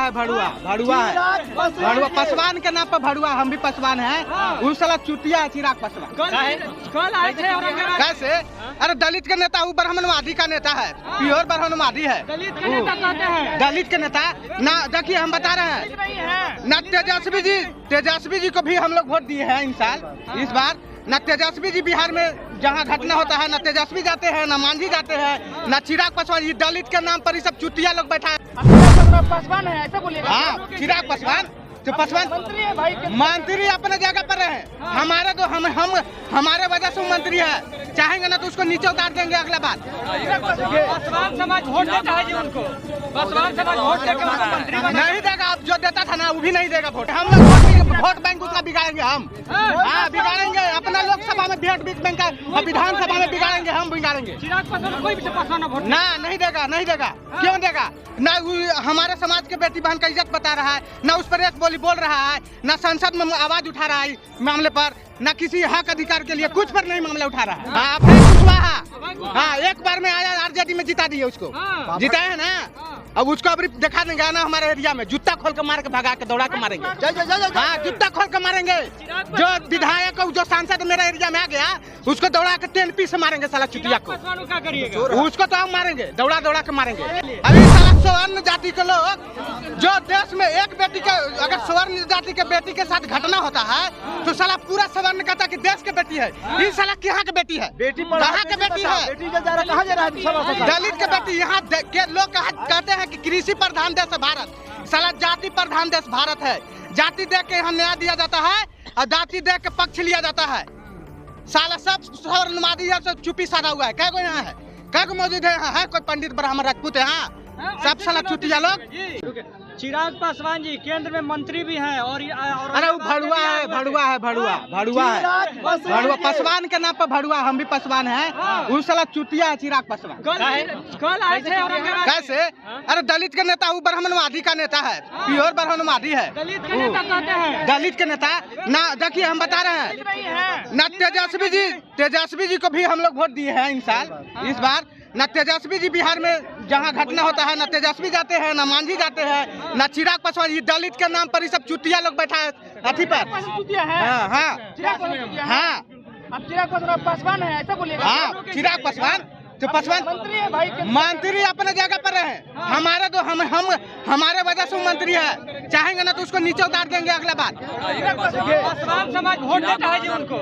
है भड़ुआ भड़ुआ पासवान के नाम पर भड़ुआ। हम भी पासवान हैं। उस साला चुतिया है चिराग पासवान। कल आए थे कैसे? अरे दलित के नेता, वो ब्राह्मणवादी का नेता है, प्योर ब्राह्मणवादी है। दलित के नेता कहते हैं। दलित के नेता ना, देखिए हम बता रहे हैं ना, तेजस्वी जी को भी हम लोग वोट दिए हैं इस बार। न तेजस्वी जी बिहार में जहाँ घटना होता है, न तेजस्वी जाते हैं, न मांझी जाते हैं, न चिराग पासवान। ये दलित के नाम पर ये सब चुतिया लोग बैठा है। पासवान है ऐसा बोलिएगा। हाँ, चिराग पासवान तो पासवान मंत्री है भाई। मंत्री अपने जगह पर है। हमारे तो हम हमारे वजह से मंत्री है। चाहेंगे ना तो उसको नीचे उतार देंगे अगला बार। पासवान समाज वोट देता है जी उनको। पासवान समाज वोट देकर उनको मंत्री नहीं देगा। अब जो देता था ना वो भी नहीं देगा वोट। हम लोग वोट बैंक उसका बिगाड़ेंगे हम। हाँ बिगाड़ेंगे। अपना लोकसभा में वोट बैंक का, विधानसभा में बिगाड़ेंगे हम, बिगाड़ेंगे। चिराग पासवान कोई भी पासवान वोट ना नहीं देगा, नहीं देगा। क्यों देगा? ना हमारे समाज के बेटी बहन का इज्जत बता रहा है, ना उस पर एक बोली बोल रहा है, ना संसद में आवाज उठा रहा है मामले पर, ना किसी हक अधिकार के लिए कुछ पर नहीं मामला उठा रहा है। अभय कुशवाहा, हाँ एक बार में आया, आरजेडी में जिता दिए उसको। जिता है ना, अब उसको अभी दिखा देंगे ना हमारे एरिया में। जूता खोल के मार के भगा के दौड़ा के मारेंगे। हाँ जूता खोल के मारेंगे। जो विधायक जो सांसद मेरा एरिया में आ गया उसको दौड़ा के 10 पीस से मारेंगे साला चुतिया को। क्या करिएगा? उसको तो हम मारेंगे, दौड़ा के मारेंगे। अभी साला स्वर्ण जाति के लोग जो देश में एक बेटी के, अगर स्वर्ण जाति के बेटी के साथ घटना होता है तो साला पूरा स्वर्ण कहता है कि देश के बेटी है। ये साला कहाँ के बेटी है? कहाँ के बेटी है? दलित के बेटी। यहाँ के लोग कहते हैं कि कृषि प्रधान देश है भारत। साला जाति प्रधान देश भारत है। जाति देख के यहाँ न्याय दिया जाता है और जाति देख के पक्ष लिया जाता है। साला सब स्वर्णवादी है, सब चुप्पी साधा हुआ है। क्या कोई यहाँ है? क्या कोई मौजूद है? यहाँ है कोई पंडित ब्राह्मण राजपूत है? यहाँ सब साला चुतिया लोग। चिराग पासवान जी केंद्र में मंत्री भी हैं और अरे वो भड़ुआ है भड़ुआ पासवान के नाम पर भड़ुआ। हम भी पासवान हैं। उस साला चुतिया है चिराग पासवान। कल आए थे कैसे? अरे दलित के नेता, वो ब्राह्मणवादी का नेता है, प्योर ब्राह्मणवादी है। दलित के नेता कहते हैं। दलित के नेता ना, देखिए हम बता रहे हैं ना, तेजस्वी जी को भी हम लोग वोट दिए हैं इस बार। न तेजस्वी जी बिहार में जहाँ घटना होता है, न तेजस्वी जाते हैं, न मांझी जाते हैं, न चिराग पासवान। ये दलित के नाम पर ये सब चुतिया लोग बैठा है अथी पर। हाँ अब चिराग पासवान है ऐसा बोलिएगा। हाँ चिराग पासवान तो पासवान मंत्री है भाई। मंत्री अपने जगह पर है। हमारे तो हमारे वजह से मंत्री है। चाहेंगे ना तो उसको नीचे उतार देंगे अगला बार। पासवान समाज वोट देता है जी उनको।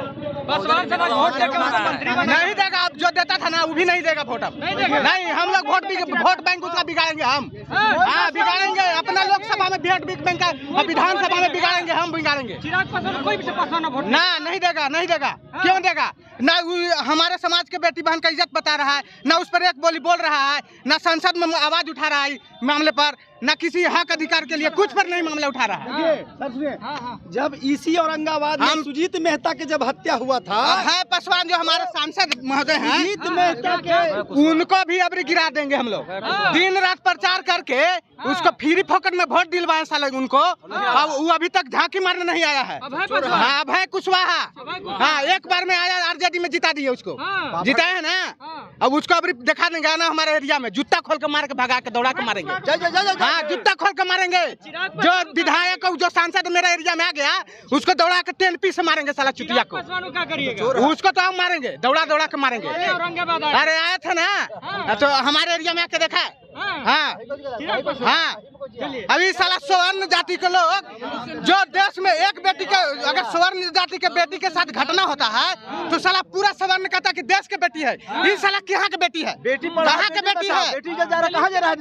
पासवान समाज वोट देकर उनको मंत्री नहीं देगा। अब जो देता था ना वो भी नहीं देगा वोट। अब नहीं, हम लोग वोट बैंक उसका बिगाड़ेंगे हम। हाँ बिगाड़ेंगे। अपना लोकसभा में वोट बैंक का, विधानसभा में बिगाड़ेंगे हम, बिगाड़ेंगे। चिराग पासवान कोई भी पासवान वोट ना नहीं देगा। क्यों देगा? ना हमारे समाज के बेटी बहन का इज्जत बता रहा है, ना उस पर एक बोली बोल रहा है, ना संसद में आवाज उठा रहा है मामले पर, न किसी हक अधिकार के लिए कुछ पर नहीं मामला उठा रहा है। सर सुनिए, जब इसी औरंगाबाद में सुजीत मेहता के जब हत्या हुआ था, है पासवान जो हमारे सांसद महोदय हैं, सुजीत मेहता के उनको भी अब गिरा देंगे हम लोग। दिन रात प्रचार करके उसको फ्री फोकट में वोट दिलवाए साले उनको। अब वो अभी तक झांकी मारने नहीं आया है। हाँ अभय कुशवाहा, हाँ एक बार में आया, आरजेडी में जिता दिए उसको। जिता है ना, अब उसको अभी दिखा देंगे ना हमारे एरिया में। जूता खोल के मार के भगा के दौड़ा के मारेंगे। हाँ जूता खोल के मारेंगे। जो विधायक जो सांसद मेरा एरिया में आ गया उसको दौड़ा के 10 पीस से मारेंगे साला चुतिया को। क्या करिएगा? उसको तो हम मारेंगे, दौड़ा के मारेंगे। अरे आए थे ना तो हमारे एरिया में आके देखा है। हाँ अभी साला स्वर्ण जाति के लोग जो देश में एक बेटी के, अगर स्वर्ण जाति के बेटी के साथ घटना होता है तो साला पूरा स्वर्ण कहता है कि देश के बेटी है। ये साला कहाँ के बेटी है? कहाँ के बेटी है? कहाँ जा रहा है?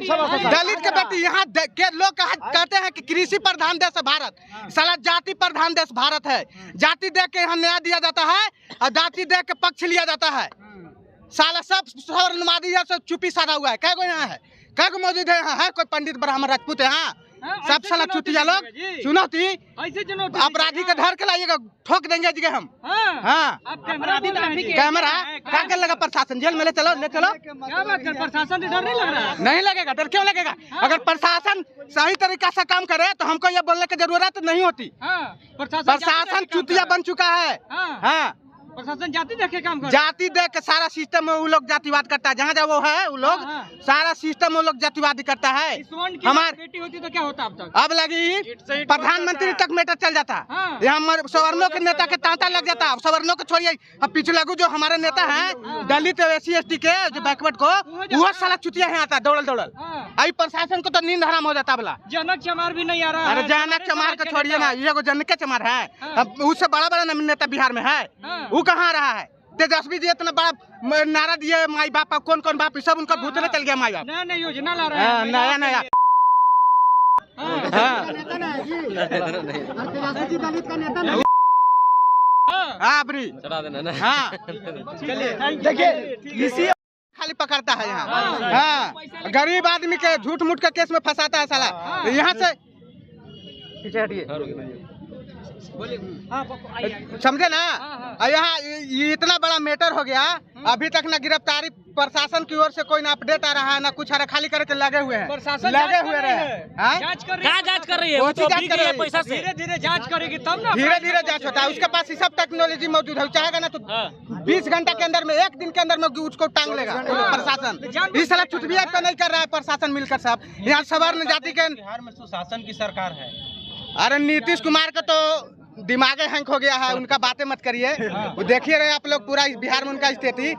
दलित के बेटी। यहाँ के लोग कहते हैं कि कृषि प्रधान देश है भारत। साला जाति प्रधान देश भारत है। जाति देख के यहाँ न्याय दिया जाता है और जाति देख के पक्ष लिया जाता है। साला सब स्वर्णवादी है, सब चुप्पी साधा हुआ है। क्या कोई यहाँ है? क्या कोई मौजूद है? यहाँ है कोई पंडित ब्राह्मण राजपूत है? यहाँ सब साला चुतिया लोग। चुनौती अपराधी का धर के लाइएगा, ठोक देंगे जी हम। हाँ कैमरा क्या कर लगा? प्रशासन जेल में ले चलो। प्रशासन से डर नहीं लग रहा है? नहीं लगेगा। डर क्यों लगेगा? अगर प्रशासन सही तरीका से काम करे तो हमको ये बोलने की जरूरत नहीं होती। प्रशासन चुतिया बन चुका है। हाँ प्रशासन जाति देख के काम कर जाति देख के सारा सिस्टम में वो लोग जातिवाद करता है। जहाँ जहाँ वो है वो लोग हाँ। सारा सिस्टम वो लोग जातिवादी करता है। स्वर्ण की हमार बेटी होती तो क्या होता अब तक? अब लगी प्रधानमंत्री तक मैटर चल जाता। हाँ। यहाँ सवर्णों के नेता के तांता लग जाता। अब सवर्णों को छोड़िए, अब पिछले जो हमारे नेता है दलित SC ST के जो बैकवर्ड को वो साला चुतिया है आता दौड़ल हाँ। अभी प्रशासन को तो नींद हराम हो जाता बोला। जनक चमार भी नहीं आ रहा अरे है। जनक चमार को छोड़िए ना, ये जनक के चमार है। हाँ। अब उससे बड़ा नेता बिहार में है, हाँ। वो कहाँ रहा है? तेजस्वी जी इतना बड़ा नारा दिए, माई बाप कौन कौन बाप सब उनका भूतने चल गया। माई बाप नया योजना ला रहे हैं। नया हाँ बरी हाँ देखिए इसी खाली पकड़ता है यहाँ। हाँ गरीब आदमी के झूठ मूठ के केस में फंसाता है साला। यहाँ से समझे ना। यहाँ ये इतना बड़ा मैटर हो गया, अभी तक ना गिरफ्तारी प्रशासन की ओर से कोई ना अपडेट आ रहा है ना कुछ आ रहा, खाली करके लगे हुए हैं। प्रशासन लगे हुए रहे हैं। जांच कर रही है। जांच कर रही है? वो वो तो जांच बिक कर रही है रही है। पैसा से। धीरे धीरे जांच करेगी तब ना। धीरे धीरे जांच होता है, उसके पास ये सब टेक्नोलॉजी मौजूद है। चाहेगा ना तो 20 घंटा के अंदर में, 1 दिन के अंदर में उसको टांग लेगा प्रशासन। इस साला चुटबिया पे नहीं कर रहा है प्रशासन मिलकर सब। यहाँ सवर्ण जाति के बिहार में सुशासन की सरकार है। अरे नीतीश कुमार का तो दिमागे हैंक हो गया है, उनका बातें मत करिए। वो देखिए रहे आप लोग पूरा बिहार में उनका स्थिति,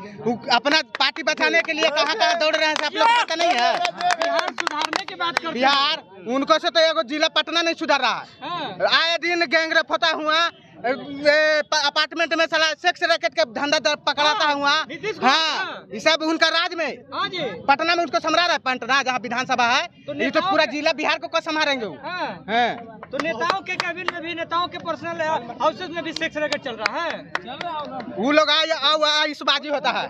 अपना पार्टी बचाने के लिए कहाँ कहाँ दौड़ रहे हैं आप लोग पता नहीं है। बिहार सुधारने की बात करते हैं। बिहार उनको से तो एगो जिला पटना नहीं सुधार रहा है। हाँ। आए दिन गैंगरेप होता हुआ, अपार्टमेंट में साला सेक्स रैकेट के धंधा पकड़ाता हुआ। नीतीश कुमार, हाँ ये सब उनका राज में। हाँ जी। पटना में उनको संभाल रहा है, पटना जहाँ विधानसभा है। ये तो पूरा जिला बिहार को संभालेंगे वो। हाँ। हाँ। तो नेताओं के कैबिन में भी, नेताओं के पर्सनल हाउसेज में भी सेक्स रैकेट चल रहा है। वो लोग आयुषबाजी होता है,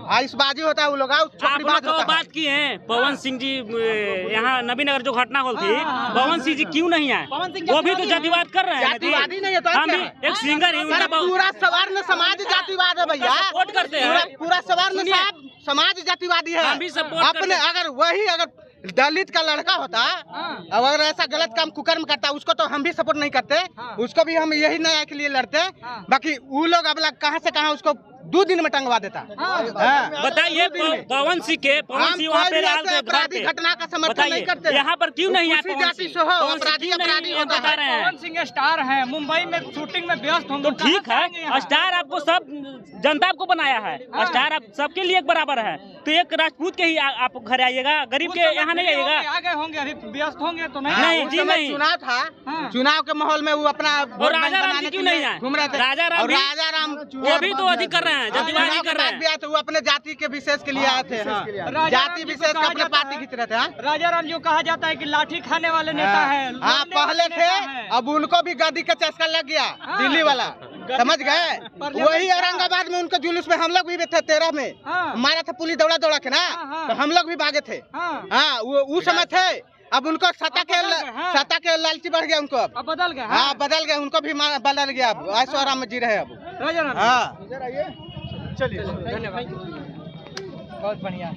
आयुषबाजी होता है। वो लोग आप चौकड़ीबाज लोग होता है। बात की है पवन सिंह जी, यहाँ नबीनगर जो घटना हुई थी, पवन सिंह जी क्यों नहीं आए? वो भी तो जातिवाद कर रहे हैं। जातिवादी नहीं है तो हम क्या भी है? एक सिंगर ही, उनका पूरा सवर्ण समाज जातिवाद है भैया। सपोर्ट करते हैं। पूरा सवर्ण समाज जातिवादी है। हम भी सपोर्ट अपने अगर दलित का लड़का होता, अगर ऐसा गलत काम कुकर्म करता, उसको तो हम भी सपोर्ट नहीं करते। उसको भी हम यही न्याय के लिए लड़ते। बाकी वो लोग अब कहाँ से कहाँ उसको 2 दिन में टंगवा देता। बताइए पवन सिंह वहाँ पे अपराधी घटना का समर्थन नहीं करते। यहाँ पर क्यों नहीं है? उसी जाति से हो, अपराधी होता बता रहे है। हैं। पवन सिंह स्टार है, मुंबई में शूटिंग में व्यस्त होंगे। तो ठीक है, स्टार आपको सब जनता को बनाया है। स्टार आप सबके लिए एक बराबर है। तो एक राजपूत के ही आप घर आइएगा, गरीब के यहाँ नहीं आइएगा। आगे होंगे, अभी व्यस्त होंगे तो नहीं। नहीं उस जी, समय नहीं। चुनाव था, चुनाव के माहौल में वो अपना और राजा राम जी क्यों नहीं आए? घूम रहे थे। राजा राम और भी- राजा राम वो भी तो अधिक कर रहे हैं, जातिवादी चुनाव के कर रहे बाद हैं। भी आए थे, वो अपने जाति के विशेष के लिए आए थे। हाँ। राजा जाति राम जी को विशेष कहा का अपने जाता पार्टी है। खींच रहे थे। हाँ? राजा राम जी को कहा जाता है कि लाठी खाने वाले नेता है। हाँ लड़ने वाले पहले थे, नेता है। अब उनको भी गद्दी का चस्का लग गया। दिल्ली वाला समझ गए। वही औरंगाबाद में उनके जुलूस में हम लोग भी थे 13 में। हाँ। मारा था पुलिस दौड़ा के ना, हाँ। तो हम लोग भी भागे थे। हाँ। हाँ वो उस समय थे। अब उनको सत्ता के लालची बढ़ गया उनको। अब बदल गए। हाँ बदल गए, उनको भी बदल गया। अब ऐशो आराम में जी रहे अब। राजा राम। हाँ चलिए, धन्यवाद, बहुत बढ़िया।